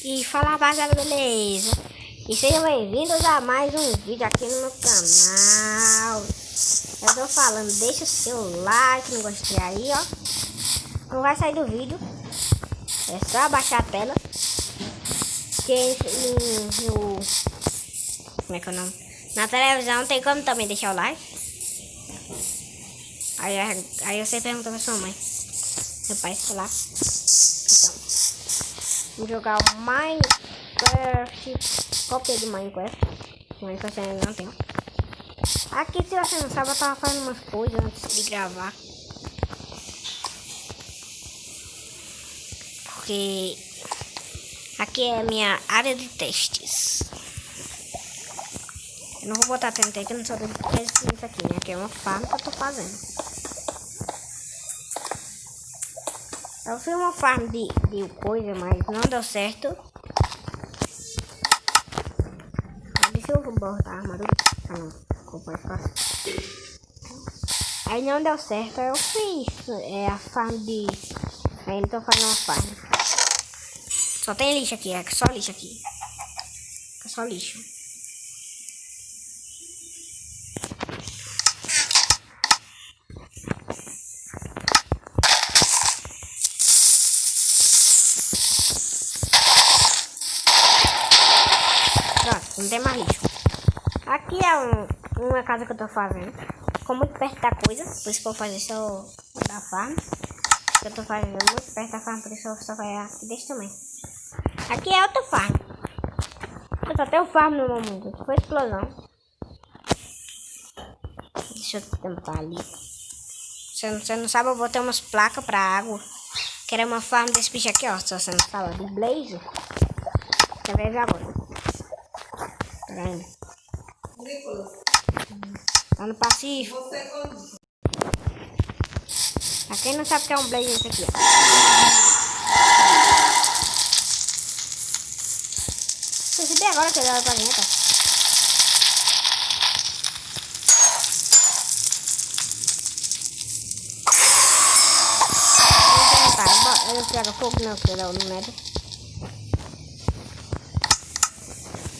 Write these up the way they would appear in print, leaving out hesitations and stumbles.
E fala rapaziada, beleza? E sejam bem-vindos a mais um vídeo aqui no meu canal. Eu tô falando, deixa o seu like no gostei aí, ó. Não vai sair do vídeo, é só abaixar a tela. Que no como é que é o nome? Na televisão tem como também deixar o like. Aí você pergunta pra sua mãe. Meu pai está lá. Então, vou jogar o Minecraft. Cópia de Minecraft. Minecraft ainda não tem. Aqui, se você não sabe, eu tava fazendo umas coisas antes de gravar. Porque aqui é a minha área de testes. Eu não vou botar TNT aqui, não só tem isso aqui, né? Aqui é uma farm que eu tô fazendo. Eu fiz uma farm de coisa, mas não deu certo. Deixa eu botar a armadura. Ah, não. Pode ficar. Aí não deu certo, aí eu fiz a farm de... Aí eu tô fazendo uma farm. Só tem lixo aqui, é só lixo aqui. É só lixo. Não tem mais lixo. Aqui é uma casa que eu tô fazendo. Ficou muito perto da coisa. Por isso que eu vou fazer só da farm. Eu tô fazendo muito perto da farm. Por isso eu só vai aqui desse tamanho. Aqui é outra farm. Eu só tenho farm no meu mundo. Aqui foi explosão. Deixa eu tampar ali. Você não sabe, eu botei umas placas pra água. Que era uma farm desse bicho aqui, ó. Se você não sabe, do Blaze. Você vai ver agora. Tá vendo? Tá no Pacífico. Pra quem não sabe o que é um Blaze, esse aqui, ó. Percebi agora que ele olha pra dentro. Ele pega fogo não, que ele é o Nether.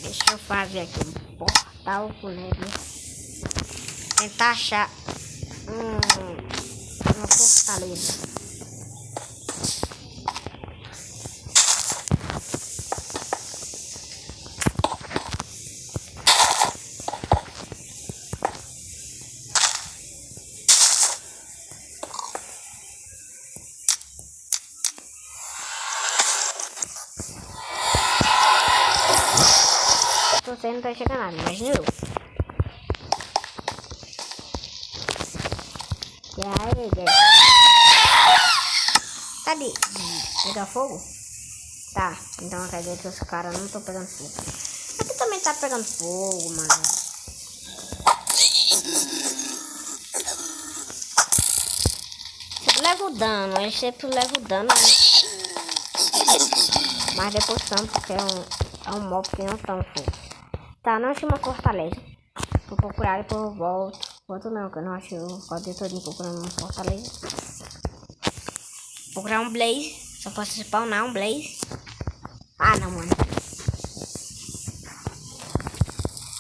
Deixa eu fazer aqui um portal pro Nether. Tentar achar uma fortaleza. Você não tá chegando nada, imagina eu. E aí, tá de pegar fogo? Tá, então quer dizer que os caras não estão pegando fogo. Aqui também tá pegando fogo, mano. Sempre leva o dano, ele sempre leva o dano. Mas depois são, porque é um mob que não tão fogo. Tá, não achei uma fortaleza. Vou procurar e depois eu volto. Volto não, que eu não acho o código todo procurando uma fortaleza. Vou procurar um Blaze. Só posso spawnar um Blaze. Ah, não, mano.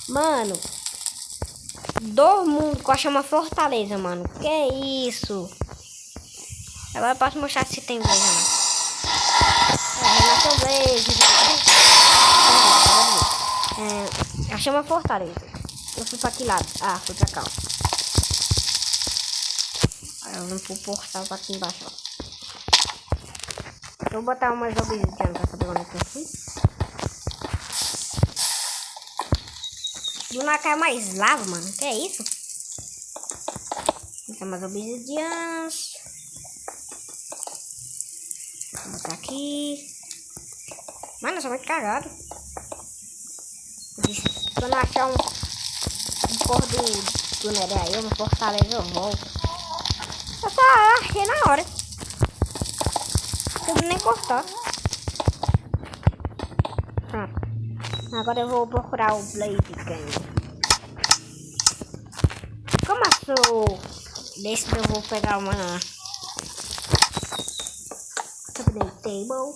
Mano. Do mundo que eu achei uma fortaleza, mano. Que isso? Agora eu posso mostrar se tem Blaze, mano. Renasceu Blaze. Achei uma fortaleza. Eu fui pra que lado? Ah, fui pra cá. Aí eu vim pro portal pra aqui embaixo, ó. Eu vou botar umas obsidianas pra saber onde é que eu fui. Do nada caiu mais lava, mano. Que é isso? Vou botar umas obsidianas. Vou botar aqui. Mano, eu sou muito cagado. Quando eu achar um porra do Nether aí, uma fortaleza, eu volto. Eu só achei na hora. Não nem cortar. Pronto. Agora eu vou procurar o Blaze Game. Como assim? Desse eu vou pegar uma Table.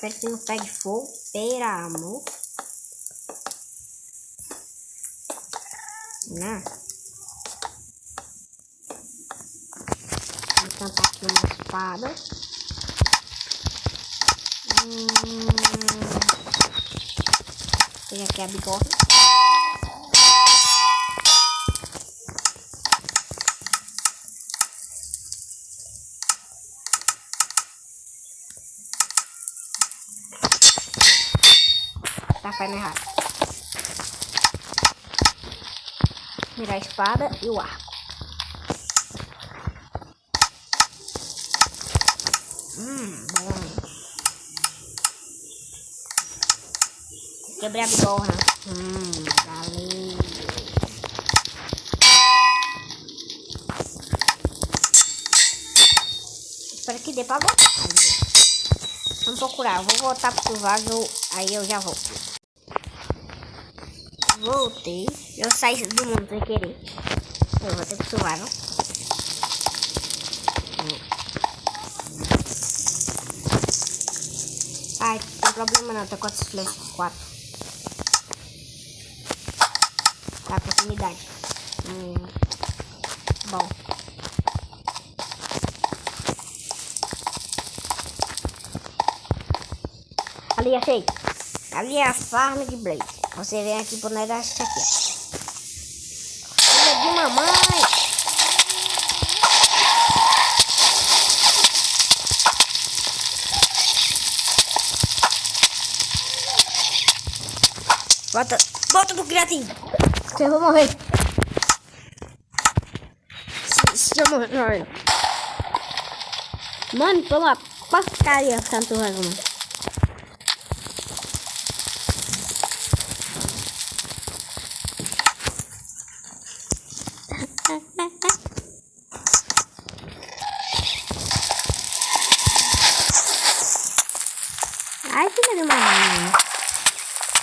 Espero que não pegue fogo. Pera, amor. Não. Vou plantar aqui uma espada. Pegar aqui a bigorna. Tá fazendo errado. Virar a espada e o arco. Bom. Quebrei a bigorna. Valeu. Espero que dê pra voltar. Vamos procurar. Eu vou voltar pro survival. Aí eu já volto. Voltei. Eu saí do mundo sem querer. Eu voltei pro survival. Ai, não tem problema não. Tem quantos flechas? 4. Tá, proximidade. Bom. Ali, achei. Ali é a farm de Blaze. Você vem aqui pro negócio aqui. Filha de mamãe. Volta pro criativo. Eu vou morrer. Se eu morrer. Mano, tô uma porcaria tanto raiva, mano. Ai, filha de mamãe.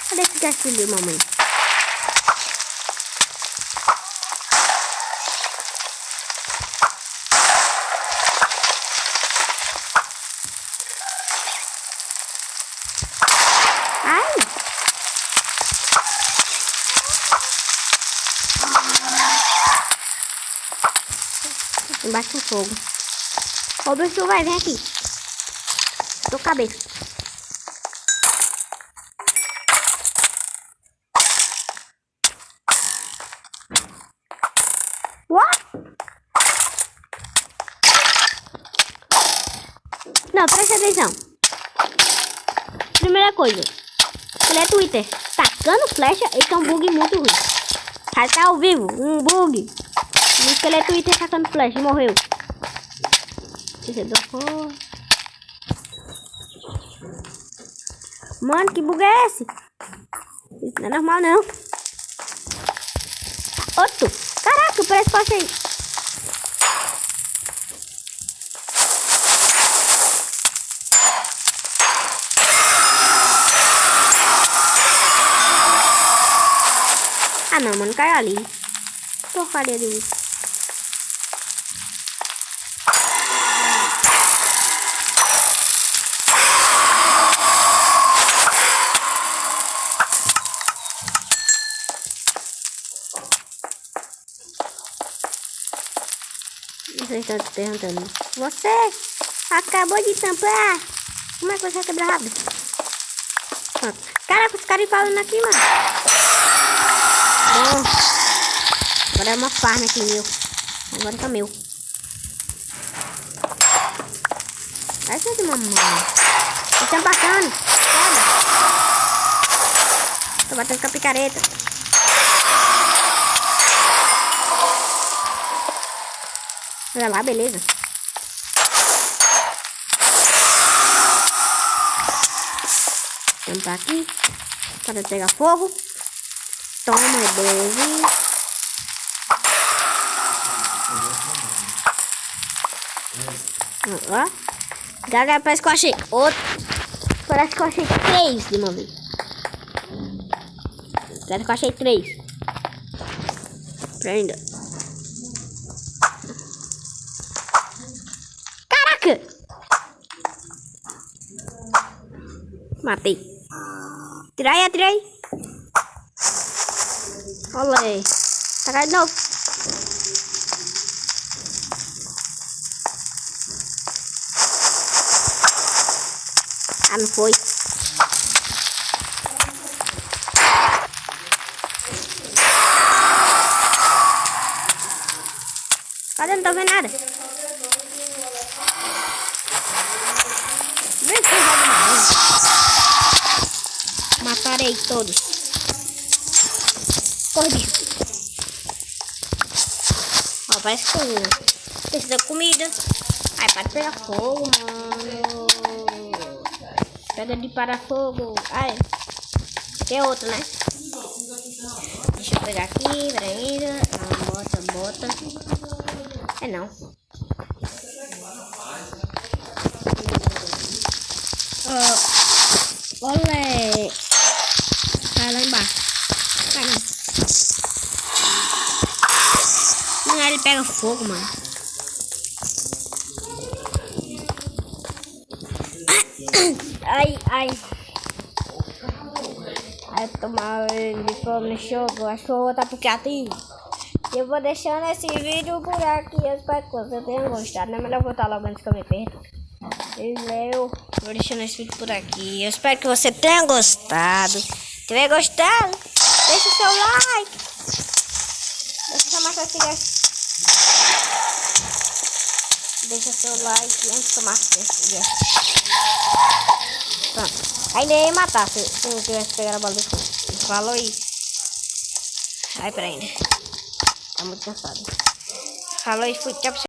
Cadê esse gatilho, mamãe? Ai! Embaixo do fogo. Ô, bicho, vai, vem aqui. Tô cabeça. What? Não, presta atenção. Primeira coisa. Ele é Twitter. Tacando flecha, esse é um bug muito ruim. Tá ao vivo, um bug. Diz que ele é Twitter tacando flecha e morreu. Mano, que bug é esse? Isso não é normal, não. Outro. Caraca, parece que eu achei. Ah, não, mano, caiu ali. Porcaria de isso. Vocês estão se perguntando. Você acabou de tampar. Como é que você vai quebrar rápido? Pronto. Caraca, os caras falando aqui, mano. Bom. Agora é uma farm aqui, meu. Agora tá meu. Vai ser de mamãe. Eles estão passando. Foda. Tô batendo com a picareta. Olha lá, beleza. Tampar aqui. Para pegar fogo. Toma, beleza. Ó. Galera, parece que eu achei outro. Parece que eu achei 3 de uma vez. Parece que eu achei 3. Prenda. Caraca! Matei. Atirei. Olha aí. Tacar de novo. Ah, não foi. Cadê? Não tô vendo nada. Vem que matarei todos. Corre, bicho. Ó, parece que precisa de comida. Ai, para de pegar fogo, mano. Pega de parafogo. Ai, tem outro, né? Deixa eu pegar aqui, peraí. Bota. É não. Olé. Vai lá embaixo. Vai não. Não, ele pega fogo, mano. Ai. Ai, tomar de fome no jogo. Acho que eu vou voltar pro criativo. Eu vou deixando esse vídeo por aqui. Eu espero que você tenha gostado. Não é melhor voltar logo antes que eu me perca. Eu vou deixando esse vídeo por aqui. Eu espero que você tenha gostado. Se tiver gostado, deixa o seu like. Deixa eu marcar esse gás. Deixa seu like antes que eu marque esse gás. Pronto. Ainda ia matar se não tivesse pegado a bola do fogo. Falou aí. Ai, peraí. Tá muito cansado. Falou e fui. Tchau.